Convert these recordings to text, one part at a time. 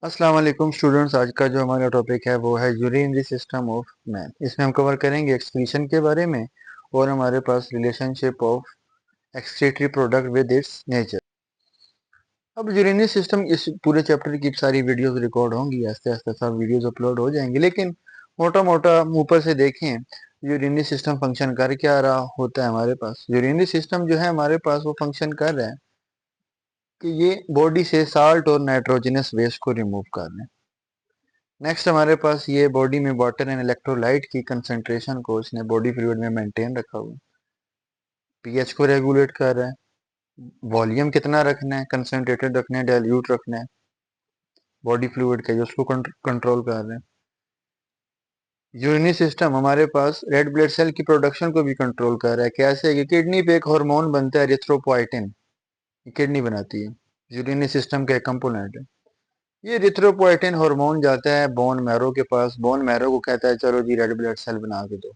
अस्सलाम वालेकुम स्टूडेंट्स। आज का जो हमारा टॉपिक है वो है यूरिनरी सिस्टम ऑफ मैन। इसमें हम कवर करेंगे एक्सक्रीशन के बारे में और हमारे पास relationship of excretory product with its nature. अब यूरिनरी सिस्टम, इस पूरे चैप्टर की सारी वीडियोस रिकॉर्ड होंगी, आस्ते आस्ते सब वीडियोस अपलोड हो जाएंगे, लेकिन मोटा मोटा ऊपर से देखें यूरिनरी सिस्टम फंक्शन कर क्या रहा होता है। हमारे पास यूरिनरी सिस्टम जो है हमारे पास वो फंक्शन कर रहा है कि ये बॉडी से साल्ट और नाइट्रोजनस वेस्ट को रिमूव कर रहे हैं। नेक्स्ट हमारे पास ये बॉडी में वाटर एंड इलेक्ट्रोलाइट की कंसंट्रेशन को इसने बॉडी फ्लूइड में मेंटेन रखा हुआ है। पीएच को रेगुलेट कर रहा है, वॉल्यूम कितना रखना है, कंसंट्रेटेड रखना है, डाइल्यूट रखना है बॉडी फ्लूइड का, उसको कंट्रोल कर रहे हैं। यूरिनरी सिस्टम हमारे पास रेड ब्लड सेल की प्रोडक्शन को भी कंट्रोल कर रहा है। कैसे कि किडनी पे एक हार्मोन बनता है एरिथ्रोपोइटिन, किडनी बनाती है, यूरिनरी सिस्टम का एक कंपोनेंट है। ये एरिथ्रोपोइटिन हार्मोन जाता है बोन मैरो के पास, बोन मैरो को कहता है चलो जी रेड ब्लड सेल बना के दो।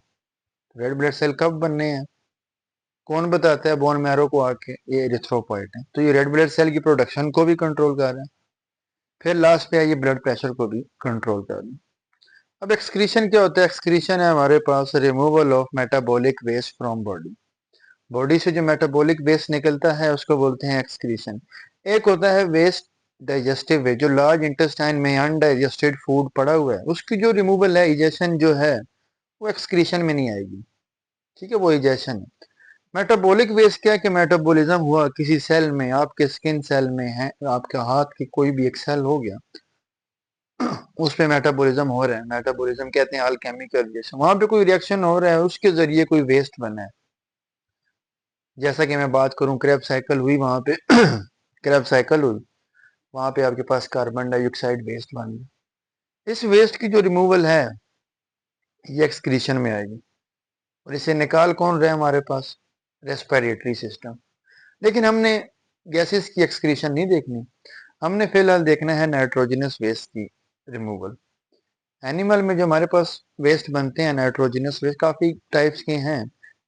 रेड ब्लड सेल कब बनने हैं, कौन बताता है बोन मैरो को आके, ये एरिथ्रोपोइटिन। तो ये रेड ब्लड सेल की प्रोडक्शन को भी कंट्रोल कर रहे हैं। फिर लास्ट पे है ये ब्लड प्रेशर को भी कंट्रोल कर रहे हैं। अब एक्सक्रीशन क्या होता है? एक्सक्रीशन है हमारे पास removal of metabolic waste from body. Body से जो मेटाबॉलिक वेस्ट निकलता है उसको बोलते हैं एक्सक्रीशन। एक होता है वेस्ट डाइजेस्टिव वेस्ट, जो लार्ज इंटेस्टाइन में अनडाइजेस्टेड फूड पड़ा हुआ है उसकी जो रिमूवल है, इजेशन जो है, वो एक्सक्रीशन में नहीं आएगी। ठीक है, वो इजेशन है। मेटाबॉलिक वेस्ट क्या है कि मेटाबॉलिज्म हुआ किसी सेल में, आपके स्किन सेल में है, आपके हाथ की कोई भी एक सेल हो गया, उस पे मेटाबॉलिज्म हो रहा है। मेटाबॉलिज्म कहते हैं अल्केमिकल रिएक्शन, वहां पे कोई रिएक्शन हो रहा है, उसके जरिए कोई वेस्ट बना है। जैसा कि मैं बात करूं, क्रेब साइकिल हुई वहां पे क्रेब साइकिल हुई, वहां पे आपके पास कार्बन डाइऑक्साइड वेस्ट बन गया। इस वेस्ट की जो रिमूवल है ये एक्सक्रीशन में आएगी, और इसे निकाल कौन रहे हैं हमारे पास? Respiratory system. लेकिन हमने गैसेस की एक्सक्रीशन नहीं देखनी, हमने फिलहाल देखना है नाइट्रोजनस वेस्ट की रिमूवल। एनिमल में जो हमारे पास वेस्ट बनते हैं नाइट्रोजनस वेस्ट, काफ़ी टाइप्स के हैं,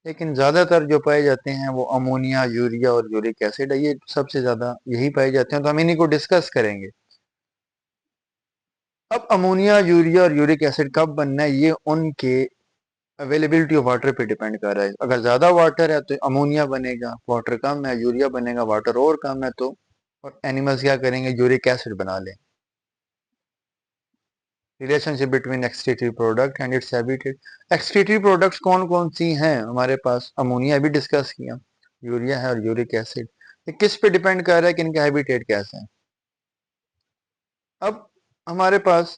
लेकिन ज़्यादातर जो पाए जाते हैं वो अमोनिया, यूरिया और यूरिक एसिड है। ये सबसे ज़्यादा यही पाए जाते हैं, तो हम इन्हीं को डिस्कस करेंगे। अब अमोनिया, यूरिया और यूरिक एसिड कब बनना है, ये उनके अवेलेबिलिटी ऑफ वाटर पे डिपेंड कर रहा है। अगर ज़्यादा वाटर है तो अमोनिया बनेगा, वाटर कम है यूरिया बनेगा, वाटर और कम है तो और एनिमल्स क्या करेंगे, यूरिक एसिड बना लें। Relationship between excretory product and its habitat. Excretory products कौन कौन सी हैं हमारे पास? अमोनिया भी डिस्कस किया, यूरिया है और यूरिक एसिड। ये किस पे डिपेंड कर रहा है कि इनका हैबिटेट कैसा है? अब हमारे पास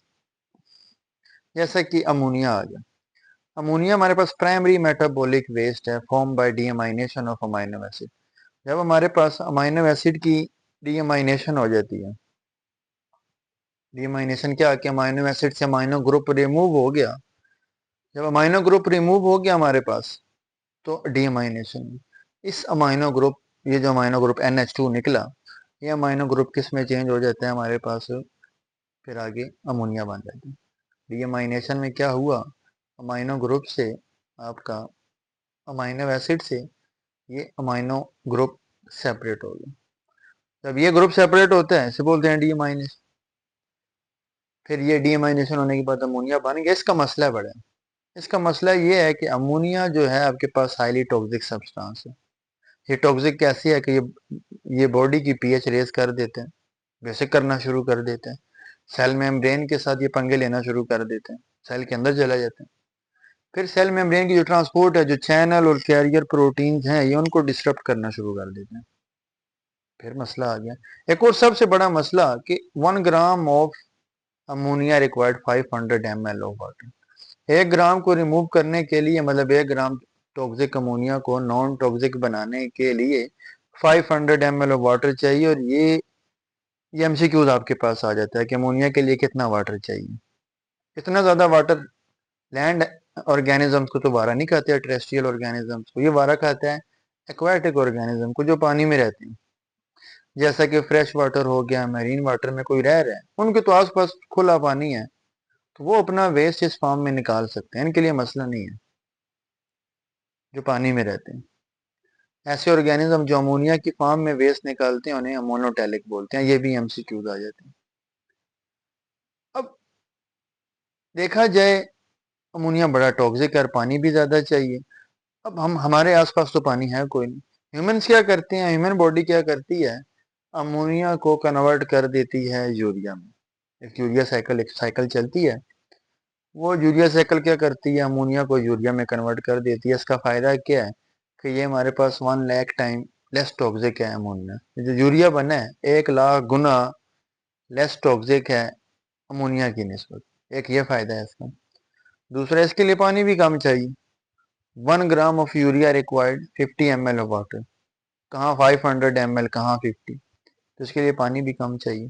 जैसा कि अमोनिया आ गया, अमोनिया हमारे पास प्राइमरी मेटाबॉलिक वेस्ट है form by deamination of amino acid. जब हमारे पास अमाइनो एसिड की डीएमाइनेशन हो जाती है, डीएमाइनेशन क्या कि अमाइनो एसिड से अमाइनो ग्रुप रिमूव हो गया। जब अमाइनो ग्रुप रिमूव हो गया हमारे पास, तो डीएमाइनेशन, इस अमाइनो ग्रुप, ये जो अमाइनो ग्रुप NH2 निकला, ये अमाइनो ग्रुप किस में चेंज हो जाता है हमारे पास? फिर आगे अमोनिया बन जाता है। डीएमाइनेशन में क्या हुआ, अमाइनो ग्रुप से आपका, अमाइनो एसिड से ये अमाइनो ग्रुप सेपरेट हो गया। जब ये ग्रुप सेपरेट होता है इसे बोलते हैं डीएमाइनेशन। फिर ये डीएमाइनेशन होने के बाद अमोनिया बन गया। इसका मसला बड़ा है। इसका मसला ये है कि अमोनिया जो है आपके पास हाईली टॉक्सिक सब्सटेंस है। ये टॉक्सिक कैसी है कि ये बॉडी की पीएच रेज कर देते हैं, बेसिक करना शुरू कर देते हैं। सेल मेम्ब्रेन के साथ ये पंगे लेना शुरू कर देते हैं, सेल के अंदर चला जाते हैं। फिर सेल मेम्ब्रेन की जो ट्रांसपोर्ट है, जो चैनल और कैरियर प्रोटीन्स हैं, ये उनको डिस्टर्ब करना शुरू कर देते हैं। फिर मसला आ गया, एक और सबसे बड़ा मसला कि 1 gram of ammonia required 500 ml of water. 1 ग्राम को रिमूव करने के लिए, मतलब 1 ग्राम टॉक्सिक अमोनिया को नॉन टॉक्सिक बनाने के लिए 500 ml ऑफ वाटर चाहिए। और ये एमसीक्यूज आपके पास आ जाता है कि अमोनिया के लिए कितना वाटर चाहिए। इतना ज़्यादा वाटर लैंड ऑर्गेनिजम्स को तो वारा नहीं खाते, टेरेस्ट्रियल ऑर्गेनिजम्स को ये वारा खाता है, एक्वाटिक ऑर्गेनिज्म को जो पानी में रहते हैं। जैसा कि फ्रेश वाटर हो गया, मैरीन वाटर में कोई रह रहा है, उनके तो आसपास खुला पानी है, तो वो अपना वेस्ट इस फॉर्म में निकाल सकते हैं, इनके लिए मसला नहीं है जो पानी में रहते हैं। ऐसे ऑर्गेनिज्म जो अमोनिया की फॉर्म में वेस्ट निकालते हैं उन्हें अमोनोटैलिक बोलते हैं। ये भी एमसीक्यूज आ जाते हैं। अब देखा जाए अमोनिया बड़ा टॉक्सिक है और पानी भी ज्यादा चाहिए। अब हम हमारे आसपास तो पानी है कोई नहीं। ह्यूमंस क्या करते हैं, ह्यूमन बॉडी क्या करती है, अमोनिया को कन्वर्ट कर देती है यूरिया में। एक यूरिया साइकिल, एक साइकिल चलती है। वो यूरिया साइकिल क्या करती है, अमोनिया को यूरिया में कन्वर्ट कर देती है। इसका फायदा क्या है कि ये हमारे पास 1 लाख टाइम लेस टॉक्सिक है अमोनिया। जो यूरिया बना है 1 लाख गुना लेस टॉक्सिक है अमोनिया की निस्बत। एक ये फायदा है इसका। दूसरा, इसके लिए पानी भी कम चाहिए। 1 gram of urea required 50 ml of water. कहाँ 500 ml, कहाँ 50। तो इसके लिए पानी भी कम चाहिए।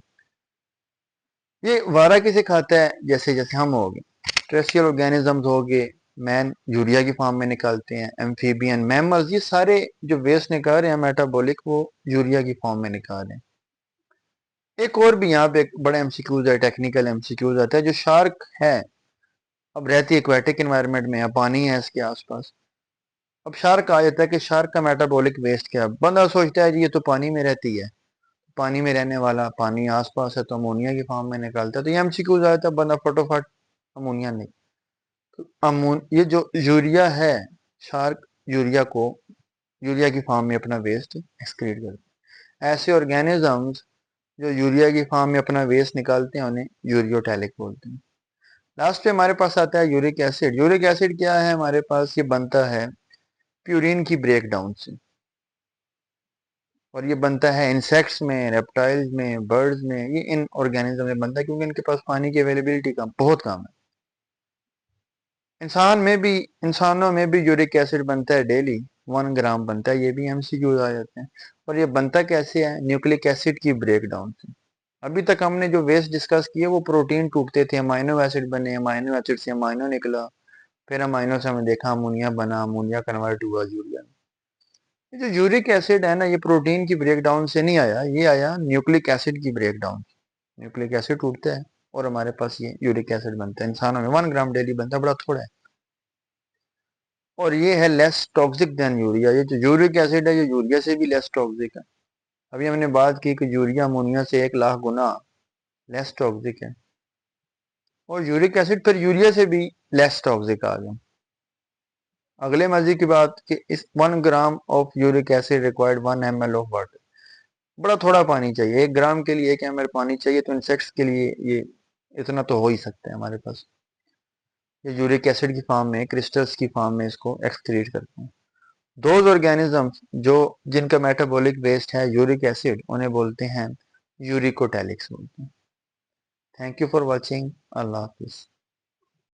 ये वारा किसे खाता है, जैसे जैसे हम हो गए, टेरेस्ट्रियल ऑर्गेनिजम्स हो गए, मैन यूरिया की फॉर्म में निकालते हैं, एम्फीबियन, मैमल्स, ये सारे जो वेस्ट निकाल रहे हैं मेटाबॉलिक, वो यूरिया की फॉर्म में निकाल रहे हैं। एक और भी यहाँ पे एक बड़ा एमसीक्यूज है, टेक्निकल एमसीक्यूज आता है। जो शार्क है, अब रहती है एक्वेटिक एनवायरनमेंट में, अब पानी है इसके आसपास। अब शार्क आ जाता है कि शार्क का मेटाबॉलिक वेस्ट क्या है। बंदा सोचता है जी ये तो पानी में रहती है, पानी में रहने वाला, पानी आसपास है तो अमोनिया की फॉर्म में निकालता है। तो ये एमसीक्यूज आता है, बंदा फटोफट अमोनिया नहीं। तो ये जो यूरिया है, शार्क यूरिया को यूरिया की फॉर्म में अपना वेस्ट एक्सक्रीट करते हैं। ऐसे ऑर्गेनिजम्स जो यूरिया की फॉर्म में अपना वेस्ट निकालते हैं उन्हें यूरियोटैलिक बोलते हैं। लास्ट पे हमारे पास आता है यूरिक एसिड। यूरिक एसिड क्या है हमारे पास, ये बनता है प्यूरिन की ब्रेकडाउन से। और ये बनता है इंसेक्ट्स में, रेप्टाइल्स में, बर्ड्स में, ये इन ऑर्गेनिज्म में बनता है क्योंकि इनके पास पानी की अवेलेबिलिटी कम, बहुत कम है। इंसानों में भी यूरिक एसिड बनता है डेली, 1 ग्राम बनता है। ये भी एमसीक्यूज आ जाते हैं। और ये बनता कैसे है, न्यूक्लिक एसिड की ब्रेकडाउन से। अभी तक हमने जो वेस्ट डिस्कस किए वो प्रोटीन टूटते थे, अमाइनो एसिड बने, अमाइनो एसिड से अमाइनो निकला, फिर अमाइनो से हमने देखा अमोनिया बना, अमोनिया कन्वर्ट हुआ यूरिया में। ये जो यूरिक एसिड है ना, ये प्रोटीन की ब्रेकडाउन से नहीं आया, ये आया न्यूक्लिक एसिड की ब्रेकडाउन से। न्यूक्लिक एसिड टूटता है और हमारे पास ये यूरिक एसिड बनता है। इंसानों में 1 ग्राम डेली बनता है, बड़ा थोड़ा है। और ये है लेस टॉक्सिक देन यूरिया। ये जो यूरिक एसिड है ये यूरिया से भी लेस टॉक्सिक है। अभी हमने बात की कि यूरिया अमोनिया से 1 लाख गुना लेस टॉक्सिक है। और यूरिक एसिड फिर यूरिया से भी लेस टॉक्सिक आ गया। अगले मजे की बात कि इस 1 gram of uric acid required 1 ml of water. बड़ा थोड़ा पानी चाहिए, 1 ग्राम के लिए 1 ml पानी चाहिए। तो इंसेक्ट्स के लिए ये इतना तो हो ही सकता है हमारे पास। ये यूरिक एसिड की फॉर्म में, क्रिस्टल्स की फॉर्म में इसको एक्सक्रीट करते हैं। दोज ऑर्गेनिजम्स जो जिनका मेटाबॉलिक वेस्ट है यूरिक एसिड, उन्हें बोलते हैं यूरिकोटैलिक्स बोलते हैं। Thank you for watching. Allah Hafiz.